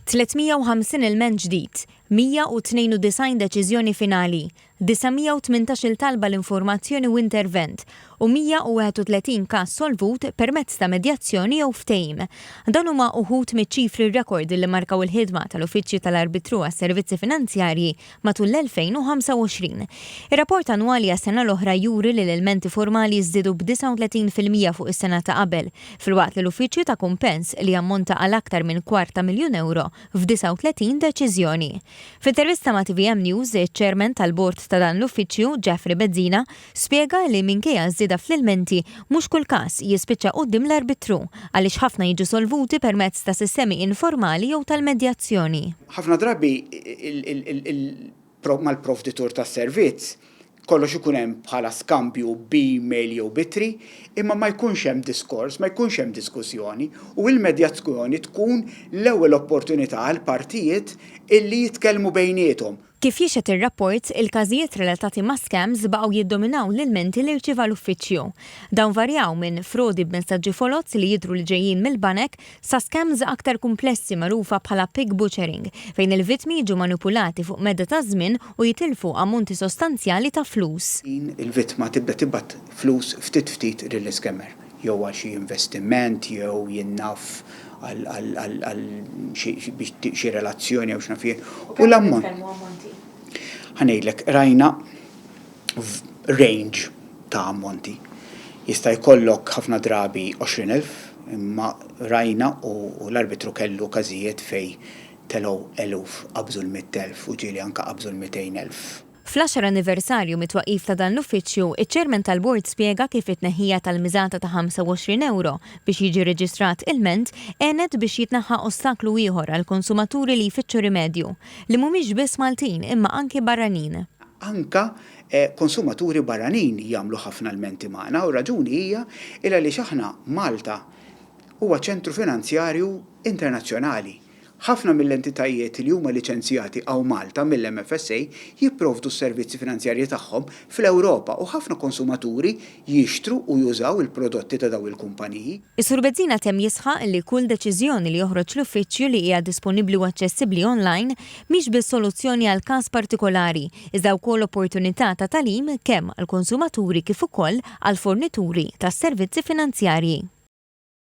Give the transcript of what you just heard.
350 ilment ġdid, 192 deċiżjoni finali, 918 talba l-informazzjoni u intervent u 131 każ solvut permezz ta' medjazzjoni jew ftehim. Dan huma uħud miċ-ċifri rekord li markaw il-ħidma tal-Uffiċċju tal-Arbitru għas-Servizzi Finanzjarji matul l-2025. Ir-rapport annwali għas-sena l-oħra juri li l-elementi formali żdiedu b'39% fuq is-sena ta' qabel, filwaqt li l-Uffiċċju ta' kumpens li ammonta għal aktar minn €250,000 f'39 deċiżjoni. F'intervista ma' TVM News, iċ-Chairman tal-Bord ta' dan l-Uffiċċju, Jeffrey Bezzina, spjega li minkejja żieda fl-ilmenti mhux kull każ jispiċċa quddiem l-arbitru għaliex ħafna jiġu solvuti permezz ta' sistemi informali jew tal-medjazzjoni. Ħafna drabi mal-provditur tas-servizz kollox ikun hemm bħala skambju b'email jew bitri, imma ma jkunx hemm diskors, ma jkunx hemm diskussjoni u l-medjazzjoni tkun l-ewwel opportunità għal partijiet illi jitkellmu bejniethom. Kif jixet ir-rapport, il-każijiet relatati ma' scams baqgħu jiddominaw l-ilmenti li rċieva l-uffiċċju. Dawn varjaw minn frodi b'messaġġi folozz li jidhru li ġejjin mill-banek sa scams aktar komplessi magħrufa bħala pig butchering, fejn il-vittmi jiġu manipulati fuq medda ta' żmien u jitilfu ammonti sostanzjali ta' flus. Il-vittma tibda tibgħat flus ftit lill-scammer, jew għal xi investiment jew jinnaf għal xi relazzjoni jew x'nafih. U l-ammont. Ħanejlek rajna range ta' ammonti. Jista' jkollok ħafna drabi 20,000, imma rajna u l-arbitru kellu każijiet fej telgħu eluf qabżu l-100,000 u ġieli anke qabżu l-200,000. Fl-10 anniversarju mit-twaqif ta' dan l-uffiċċju, iċ-Chairman tal-Bord spjega kif it-tneħħija tal-miżata ta' €25 biex jiġi reġistrat ilment għenet biex jitnaħħa ostaklu ieħor għal konsumaturi li jfittxu rimedju li mhumiex biss Maltin imma anke barranin. Anka konsumaturi barranin jagħmlu ħafna ilmenti magħna u raġuni hija għaliex aħna Malta huwa ċentru finanzjarju internazzjonali. Ħafna mill-entitajiet li huma liċenzjati għaw Malta mill-MFSA jipprovdu s-servizzi finanzjarji tagħhom fl-Ewropa u ħafna konsumaturi jixtru u jużaw il-prodotti ta' daw il-kumpaniji. Is-Sur Bezzina temm jisħaq li kull deċiżjoni li joħroġ l-uffiċċju li hija disponibbli u aċċessibbli online mhix biss soluzzjoni għal każ partikolari, iżda wkoll opportunità ta' tagħlim kemm għall konsumaturi kif ukoll għall fornituri tas-servizzi finanzjarji.